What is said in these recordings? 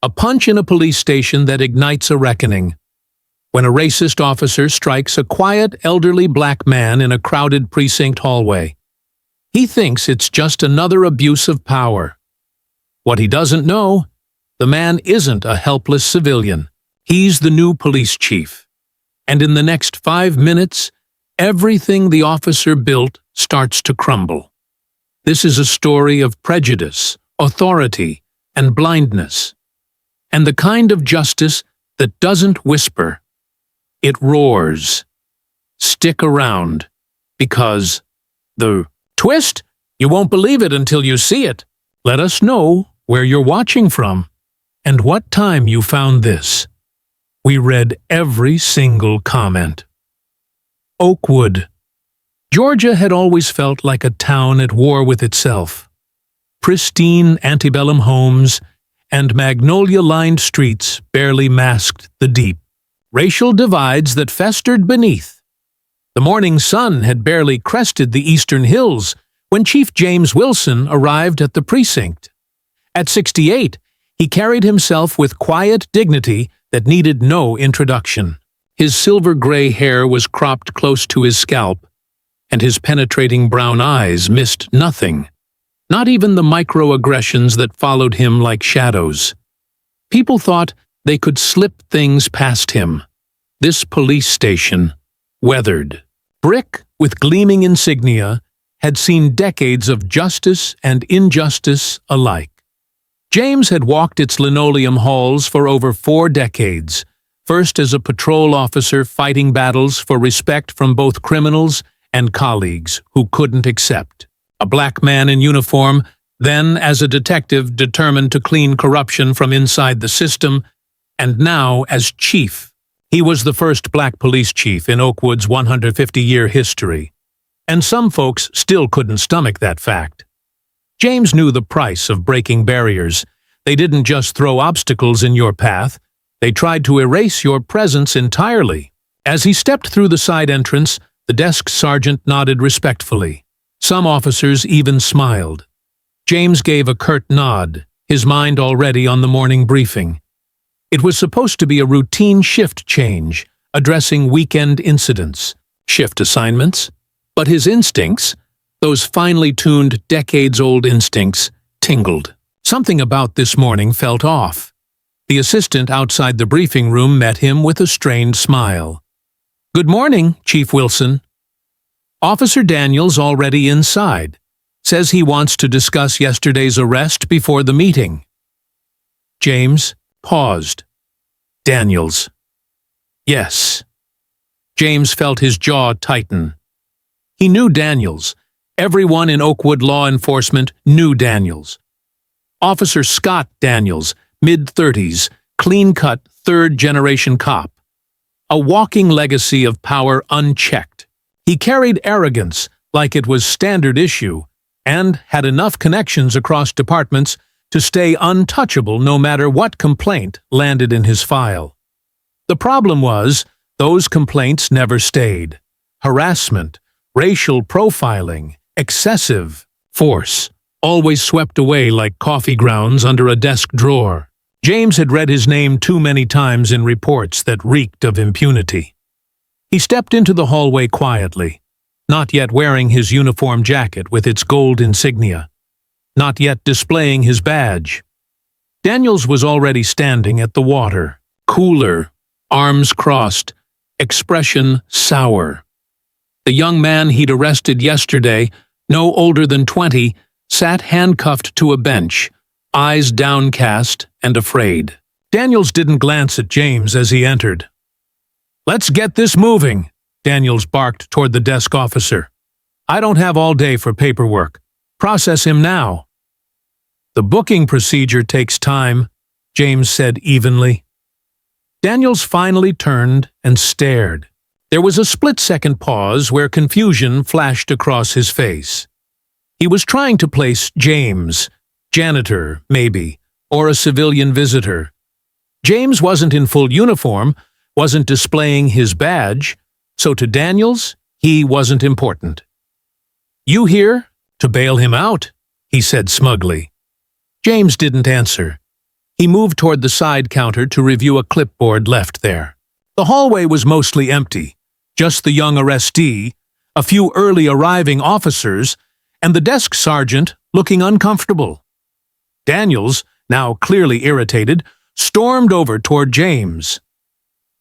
A punch in a police station that ignites a reckoning. When a racist officer strikes a quiet, elderly black man in a crowded precinct hallway. He thinks it's just another abuse of power. What he doesn't know, the man isn't a helpless civilian. He's the new police chief. And in the next 5 minutes, everything the officer built starts to crumble. This is a story of prejudice, authority, and blindness. And the kind of justice that doesn't whisper. It roars. Stick around, because the twist? You won't believe it until you see it. Let us know where you're watching from and what time you found this. We read every single comment. Oakwood. Georgia had always felt like a town at war with itself. Pristine antebellum homes and magnolia-lined streets barely masked the deep racial divides that festered beneath. The morning sun had barely crested the eastern hills when Chief James Wilson arrived at the precinct. At 68, he carried himself with quiet dignity that needed no introduction. His silver-gray hair was cropped close to his scalp, and his penetrating brown eyes missed nothing, not even the microaggressions that followed him like shadows. People thought they could slip things past him. This police station, weathered, brick with gleaming insignia, had seen decades of justice and injustice alike. James had walked its linoleum halls for over 4 decades, first as a patrol officer fighting battles for respect from both criminals and colleagues who couldn't accept. A black man in uniform, then as a detective determined to clean corruption from inside the system, and now as chief. He was the first black police chief in Oakwood's 150-year history. And some folks still couldn't stomach that fact. James knew the price of breaking barriers. They didn't just throw obstacles in your path, they tried to erase your presence entirely. As he stepped through the side entrance, the desk sergeant nodded respectfully. Some officers even smiled. James gave a curt nod, his mind already on the morning briefing. It was supposed to be a routine shift change, addressing weekend incidents, shift assignments. But his instincts, those finely tuned, decades-old instincts, tingled. Something about this morning felt off. The assistant outside the briefing room met him with a strained smile. "Good morning, Chief Wilson." "Officer Daniels already inside. Says he wants to discuss yesterday's arrest before the meeting." James paused. Daniels. Yes. James felt his jaw tighten. He knew Daniels. Everyone in Oakwood law enforcement knew Daniels. Officer Scott Daniels, mid-30s, clean-cut, third-generation cop. A walking legacy of power unchecked. He carried arrogance like it was standard issue and had enough connections across departments to stay untouchable no matter what complaint landed in his file. The problem was, those complaints never stayed. Harassment, racial profiling, excessive force, always swept away like coffee grounds under a desk drawer. James had read his name too many times in reports that reeked of impunity. He stepped into the hallway quietly, not yet wearing his uniform jacket with its gold insignia, not yet displaying his badge. Daniels was already standing at the water, cooler, arms crossed, expression sour. The young man he'd arrested yesterday, no older than 20, sat handcuffed to a bench, eyes downcast and afraid. Daniels didn't glance at James as he entered. "Let's get this moving," Daniels barked toward the desk officer. "I don't have all day for paperwork. Process him now." "The booking procedure takes time," James said evenly. Daniels finally turned and stared. There was a split-second pause where confusion flashed across his face. He was trying to place James, janitor, maybe, or a civilian visitor. James wasn't in full uniform, wasn't displaying his badge, so to Daniels, he wasn't important. "You here? To bail him out?" he said smugly. James didn't answer. He moved toward the side counter to review a clipboard left there. The hallway was mostly empty, just the young arrestee, a few early arriving officers, and the desk sergeant looking uncomfortable. Daniels, now clearly irritated, stormed over toward James.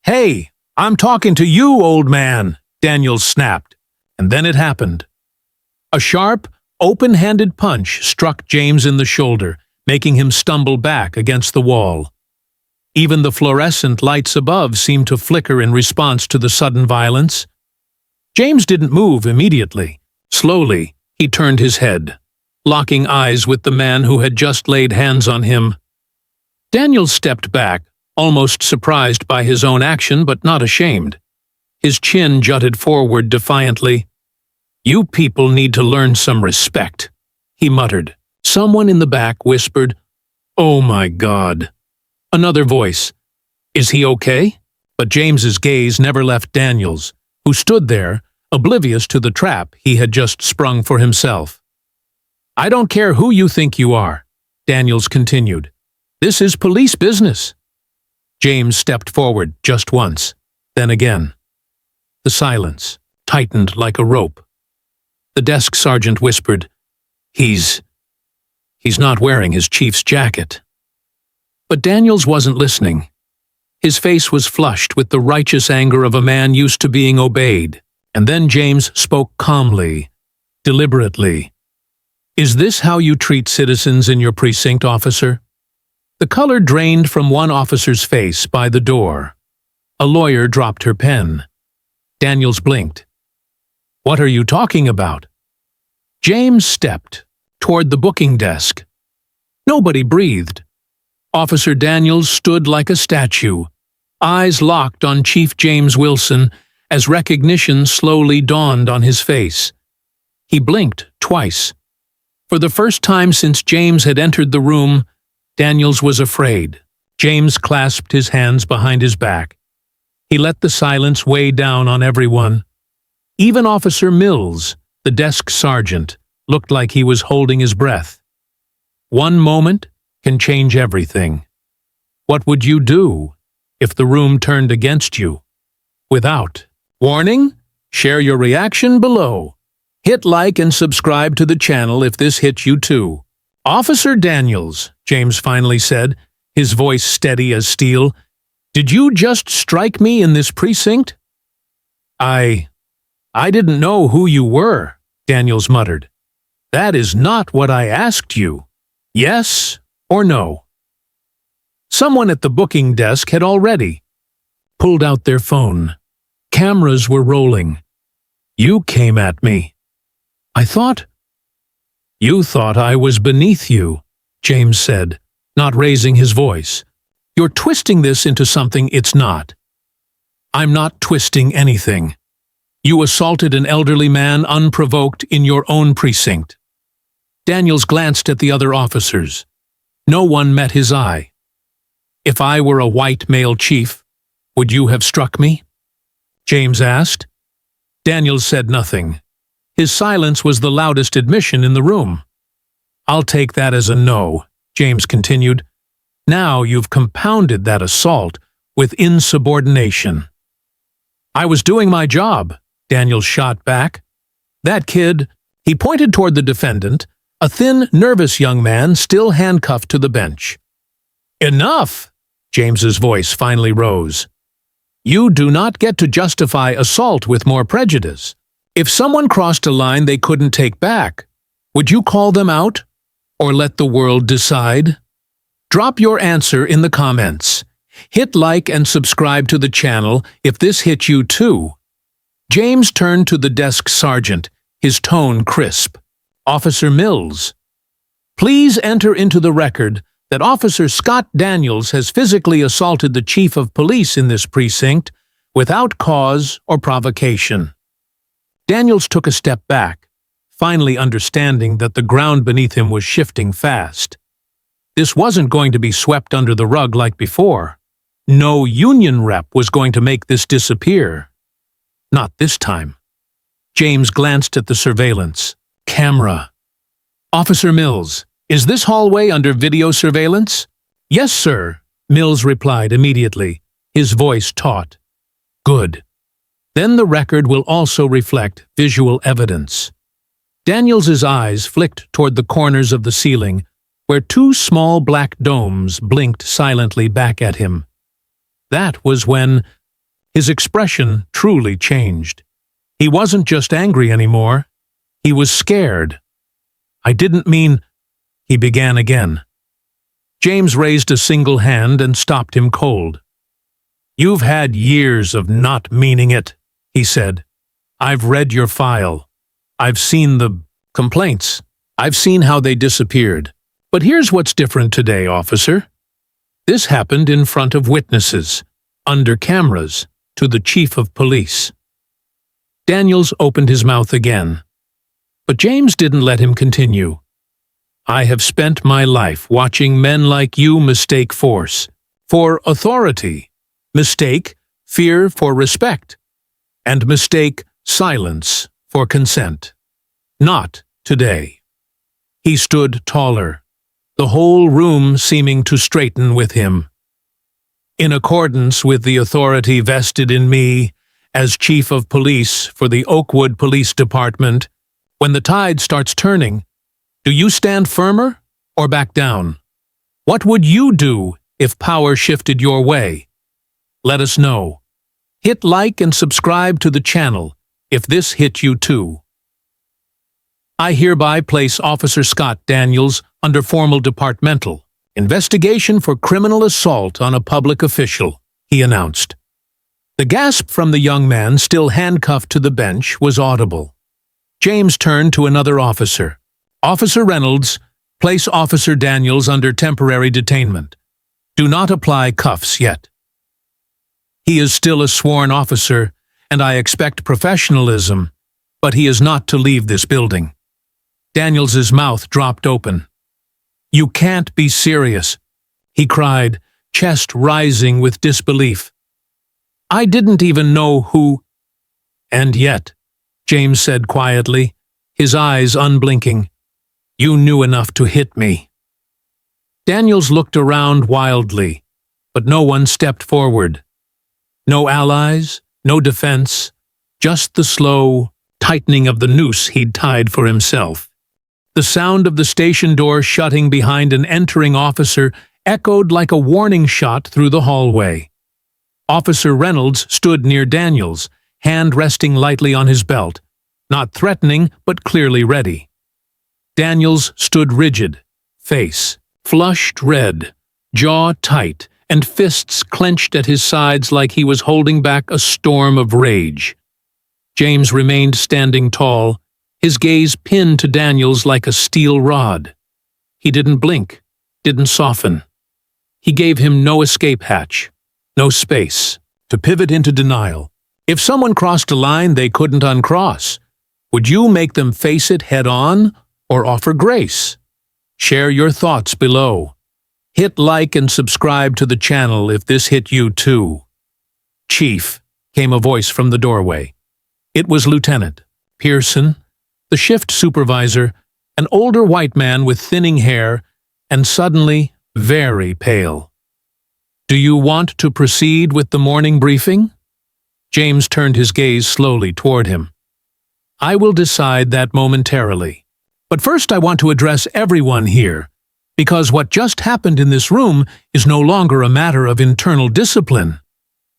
"Hey, I'm talking to you, old man," Daniels snapped, and then it happened. A sharp, open-handed punch struck James in the shoulder, making him stumble back against the wall. Even the fluorescent lights above seemed to flicker in response to the sudden violence. James didn't move immediately. Slowly, he turned his head, locking eyes with the man who had just laid hands on him. Daniel stepped back, almost surprised by his own action but not ashamed. His chin jutted forward defiantly. "You people need to learn some respect," he muttered. Someone in the back whispered, "Oh my God." Another voice, "Is he okay?" But James's gaze never left Daniels, who stood there, oblivious to the trap he had just sprung for himself. "I don't care who you think you are," Daniels continued. "This is police business." James stepped forward just once, then again. The silence tightened like a rope. The desk sergeant whispered, He's not wearing his chief's jacket." But Daniels wasn't listening. His face was flushed with the righteous anger of a man used to being obeyed, and then James spoke calmly, deliberately. "Is this how you treat citizens in your precinct, officer?" The color drained from one officer's face by the door. A lawyer dropped her pen. Daniels blinked. "What are you talking about?" James stepped toward the booking desk. Nobody breathed. Officer Daniels stood like a statue, eyes locked on Chief James Wilson as recognition slowly dawned on his face. He blinked twice. For the first time since James had entered the room, Daniels was afraid. James clasped his hands behind his back. He let the silence weigh down on everyone. Even Officer Mills, the desk sergeant, looked like he was holding his breath. One moment can change everything. What would you do if the room turned against you? Without warning, share your reaction below. Hit like and subscribe to the channel if this hit you too. "Officer Daniels," James finally said, his voice steady as steel, "did you just strike me in this precinct?" I didn't know who you were," Daniels muttered. "That is not what I asked you. Yes or no?" Someone at the booking desk had already pulled out their phone. Cameras were rolling. "You came at me. You thought I was beneath you," James said, not raising his voice. "You're twisting this into something it's not." "I'm not twisting anything. You assaulted an elderly man unprovoked in your own precinct." Daniels glanced at the other officers. No one met his eye. "If I were a white male chief, would you have struck me?" James asked. Daniels said nothing. His silence was the loudest admission in the room. "I'll take that as a no," James continued. "Now you've compounded that assault with insubordination." "I was doing my job," Daniels shot back. "That kid," he pointed toward the defendant, a thin, nervous young man still handcuffed to the bench. "Enough!" James's voice finally rose. "You do not get to justify assault with more prejudice. If someone crossed a line they couldn't take back, would you call them out or let the world decide? Drop your answer in the comments. Hit like and subscribe to the channel if this hit you too." James turned to the desk sergeant, his tone crisp. "Officer Mills, please enter into the record that Officer Scott Daniels has physically assaulted the chief of police in this precinct without cause or provocation." Daniels took a step back, finally understanding that the ground beneath him was shifting fast. This wasn't going to be swept under the rug like before. No union rep was going to make this disappear. Not this time. James glanced at the surveillance. Camera. "Officer Mills, is this hallway under video surveillance?" "Yes, sir," Mills replied immediately, his voice taut. "Good. Then the record will also reflect visual evidence." Daniels's eyes flicked toward the corners of the ceiling, where two small black domes blinked silently back at him. That was when his expression truly changed. He wasn't just angry anymore. He was scared. "I didn't mean—" he began again. James raised a single hand and stopped him cold. "You've had years of not meaning it," he said. "I've read your file. I've seen the complaints. I've seen how they disappeared. But here's what's different today, officer. This happened in front of witnesses, under cameras, to the chief of police." Daniels opened his mouth again. But James didn't let him continue. "I have spent my life watching men like you mistake force for authority, mistake fear for respect, and mistake silence for consent. Not today." He stood taller, the whole room seeming to straighten with him. "In accordance with the authority vested in me as Chief of Police for the Oakwood Police Department, when the tide starts turning, do you stand firmer or back down? What would you do if power shifted your way? Let us know. Hit like and subscribe to the channel if this hit you too." "I hereby place Officer Scott Daniels under formal departmental investigation for criminal assault on a public official," he announced. The gasp from the young man still handcuffed to the bench was audible. James turned to another officer. "Officer Reynolds, place Officer Daniels under temporary detainment. Do not apply cuffs yet. He is still a sworn officer, and I expect professionalism, but he is not to leave this building." Daniels's mouth dropped open. "You can't be serious," he cried, chest rising with disbelief. "I didn't even know who—" "And yet," James said quietly, his eyes unblinking, "you knew enough to hit me." Daniels looked around wildly, but no one stepped forward. No allies, no defense, just the slow tightening of the noose he'd tied for himself. The sound of the station door shutting behind an entering officer echoed like a warning shot through the hallway. Officer Reynolds stood near Daniels, hand resting lightly on his belt, not threatening but clearly ready. Daniels stood rigid, face flushed red, jaw tight, and fists clenched at his sides like he was holding back a storm of rage. James remained standing tall, his gaze pinned to Daniels like a steel rod. He didn't blink, didn't soften. He gave him no escape hatch, no space to pivot into denial. If someone crossed a line they couldn't uncross, would you make them face it head-on or offer grace? Share your thoughts below. Hit like and subscribe to the channel if this hit you too. "Chief," came a voice from the doorway. It was Lieutenant Pearson, the shift supervisor, an older white man with thinning hair and suddenly very pale. "Do you want to proceed with the morning briefing?" James turned his gaze slowly toward him. "I will decide that momentarily. But first I want to address everyone here, because what just happened in this room is no longer a matter of internal discipline.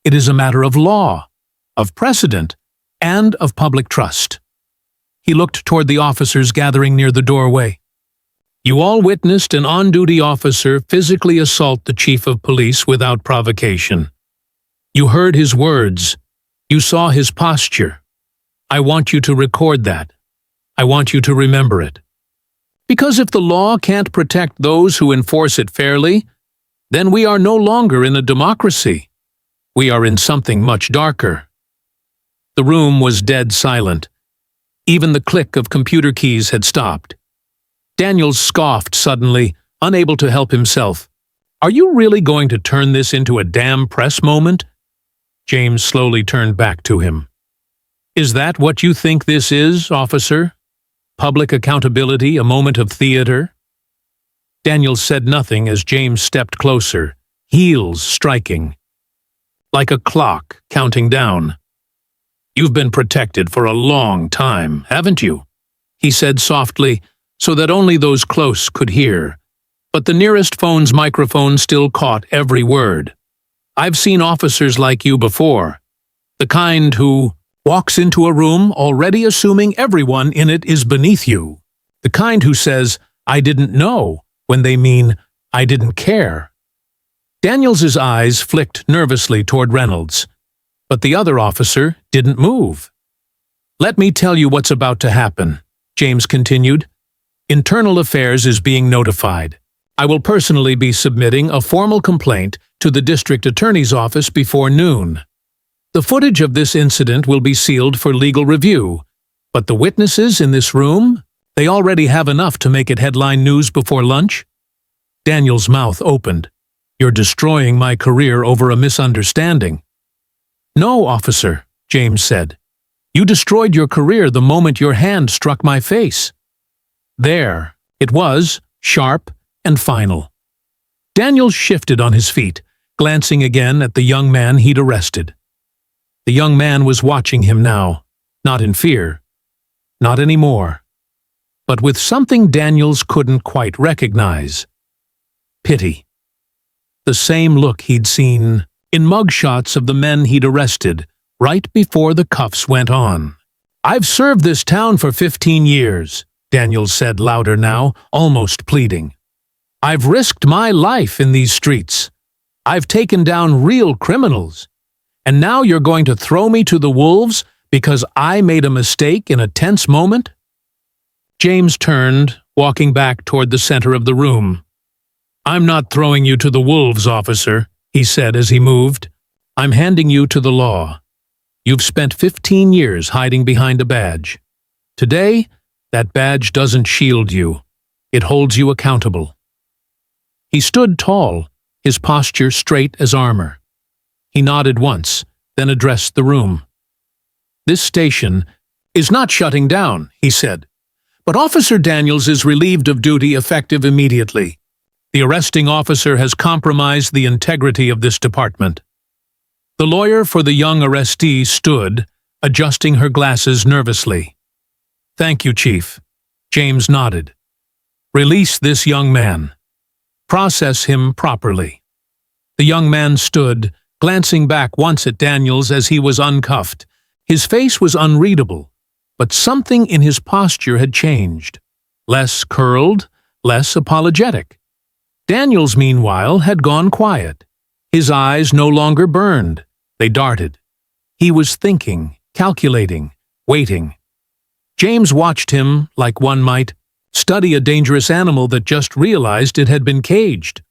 It is a matter of law, of precedent, and of public trust." He looked toward the officers gathering near the doorway. "You all witnessed an on-duty officer physically assault the chief of police without provocation. You heard his words. You saw his posture. I want you to record that. I want you to remember it. Because if the law can't protect those who enforce it fairly, then we are no longer in a democracy. We are in something much darker." The room was dead silent. Even the click of computer keys had stopped. Daniels scoffed suddenly, unable to help himself. "Are you really going to turn this into a damn press moment?" James slowly turned back to him. "Is that what you think this is, officer? Public accountability, a moment of theater?" Daniels said nothing as James stepped closer, heels striking. Like a clock counting down. "You've been protected for a long time, haven't you?" he said softly, so that only those close could hear. But the nearest phone's microphone still caught every word. "I've seen officers like you before. The kind who walks into a room already assuming everyone in it is beneath you. The kind who says, 'I didn't know,' when they mean, 'I didn't care.'" Daniels's eyes flicked nervously toward Reynolds, but the other officer didn't move. "Let me tell you what's about to happen," James continued. "Internal Affairs is being notified. I will personally be submitting a formal complaint to the district attorney's office before noon. The footage of this incident will be sealed for legal review, but the witnesses in this room, they already have enough to make it headline news before lunch." Daniel's mouth opened. "You're destroying my career over a misunderstanding." "No, officer," James said. "You destroyed your career the moment your hand struck my face." There, it was, sharp and final. Daniels shifted on his feet, glancing again at the young man he'd arrested. The young man was watching him now, not in fear, not anymore, but with something Daniels couldn't quite recognize. Pity. The same look he'd seen in mugshots of the men he'd arrested right before the cuffs went on. "I've served this town for 15 years, Daniels said louder now, almost pleading. "I've risked my life in these streets. I've taken down real criminals. And now you're going to throw me to the wolves because I made a mistake in a tense moment?" James turned, walking back toward the center of the room. "I'm not throwing you to the wolves, officer," he said as he moved. "I'm handing you to the law. You've spent 15 years hiding behind a badge. Today, that badge doesn't shield you. It holds you accountable." He stood tall, his posture straight as armor. He nodded once, then addressed the room. "This station is not shutting down," he said. "But Officer Daniels is relieved of duty effective immediately. The arresting officer has compromised the integrity of this department." The lawyer for the young arrestee stood, adjusting her glasses nervously. "Thank you, Chief." James nodded. "Release this young man. Process him properly." The young man stood, glancing back once at Daniels as he was uncuffed. His face was unreadable, but something in his posture had changed. Less curled, less apologetic. Daniels, meanwhile, had gone quiet. His eyes no longer burned. They darted. He was thinking, calculating, waiting. James watched him like one might study a dangerous animal that just realized it had been caged.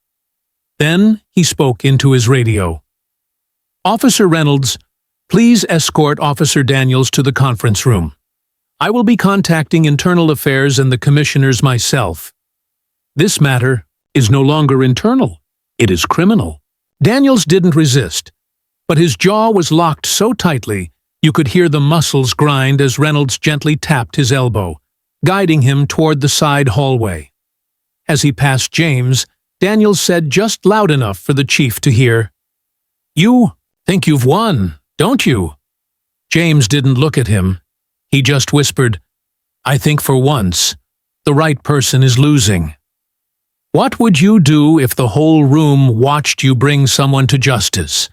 Then he spoke into his radio. "Officer Reynolds, please escort Officer Daniels to the conference room. I will be contacting Internal Affairs and the commissioners myself. This matter is no longer internal. It is criminal." Daniels didn't resist, but his jaw was locked so tightly you could hear the muscles grind as Reynolds gently tapped his elbow, guiding him toward the side hallway. As he passed James, Daniels said just loud enough for the chief to hear, "You think you've won, don't you?" James didn't look at him. He just whispered, "I think for once, the right person is losing." What would you do if the whole room watched you bring someone to justice?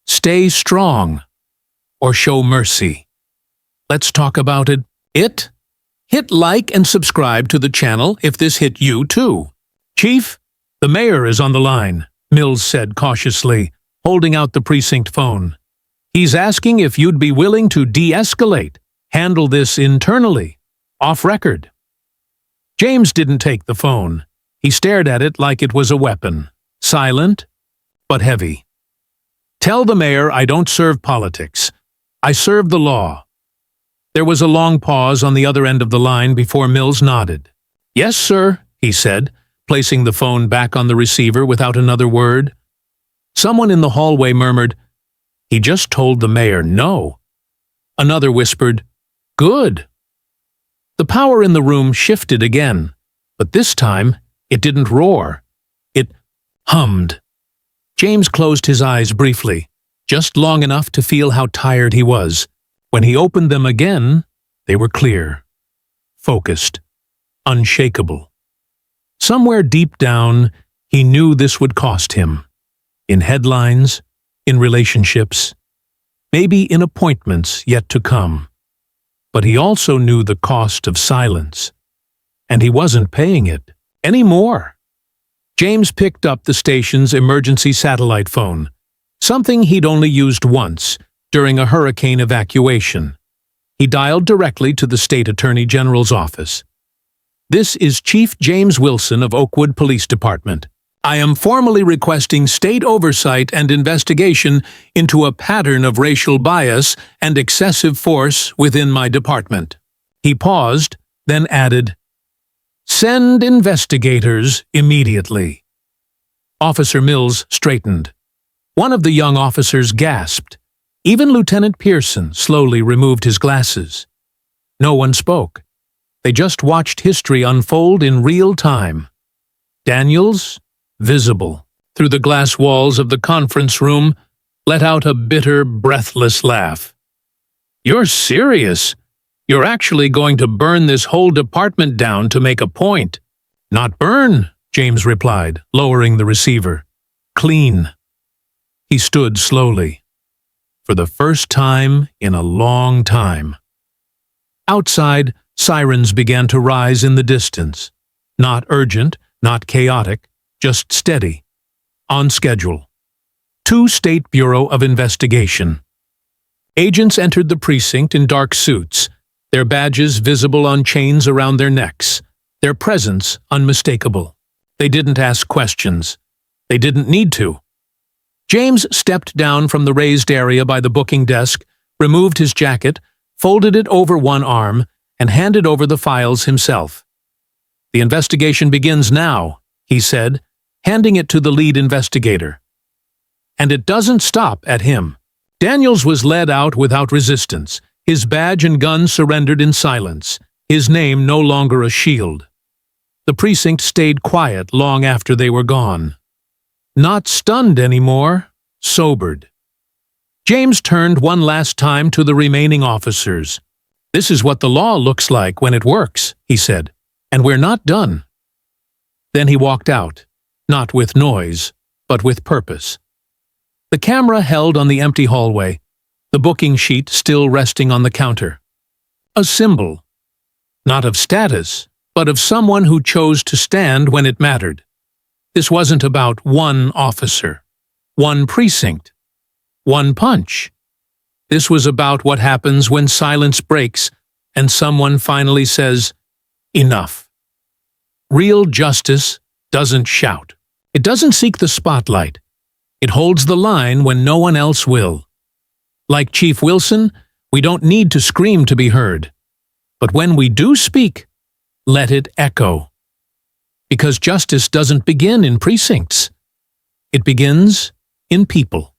Stay strong, or show mercy? Let's talk about it. Hit like and subscribe to the channel if this hit you too. "Chief, the mayor is on the line," Mills said cautiously, holding out the precinct phone. "He's asking if you'd be willing to de-escalate, handle this internally, off record." James didn't take the phone. He stared at it like it was a weapon, silent but heavy. "Tell the mayor I don't serve politics. I serve the law." There was a long pause on the other end of the line before Mills nodded. "Yes, sir," he said, placing the phone back on the receiver without another word. Someone in the hallway murmured, "He just told the mayor no." Another whispered, "Good." The power in the room shifted again, but this time It didn't roar. It hummed. James closed his eyes briefly, just long enough to feel how tired he was. When he opened them again, they were clear, focused, unshakable. Somewhere deep down, he knew this would cost him. In headlines, in relationships, maybe in appointments yet to come. But he also knew the cost of silence. And he wasn't paying it anymore. James picked up the station's emergency satellite phone, something he'd only used once, during a hurricane evacuation. He dialed directly to the State Attorney General's office. "This is Chief James Wilson of Oakwood Police Department. I am formally requesting state oversight and investigation into a pattern of racial bias and excessive force within my department." He paused, then added, "Send investigators immediately." Officer Mills straightened. One of the young officers gasped. Even Lieutenant Pearson slowly removed his glasses. No one spoke. They just watched history unfold in real time. Daniels, visible through the glass walls of the conference room, let out a bitter, breathless laugh. "You're serious? You're actually going to burn this whole department down to make a point?" "Not burn," James replied, lowering the receiver. "Clean." He stood slowly. For the first time in a long time. Outside, sirens began to rise in the distance. Not urgent, not chaotic, just steady. On schedule. To State Bureau of Investigation. Agents entered the precinct in dark suits, their badges visible on chains around their necks, their presence unmistakable. They didn't ask questions. They didn't need to. James stepped down from the raised area by the booking desk, removed his jacket, folded it over one arm, and handed over the files himself. "The investigation begins now," he said, handing it to the lead investigator. And it doesn't stop at him. Daniels was led out without resistance, his badge and gun surrendered in silence, his name no longer a shield. The precinct stayed quiet long after they were gone. Not stunned anymore, sobered. James turned one last time to the remaining officers. "This is what the law looks like when it works," he said, "and we're not done." Then he walked out, not with noise, but with purpose. The camera held on the empty hallway, the booking sheet still resting on the counter. A symbol, not of status, but of someone who chose to stand when it mattered. This wasn't about one officer, one precinct, one punch. This was about what happens when silence breaks and someone finally says, "Enough." Real justice doesn't shout. It doesn't seek the spotlight. It holds the line when no one else will. Like Chief Wilson, we don't need to scream to be heard. But when we do speak, let it echo. Because justice doesn't begin in precincts. It begins in people.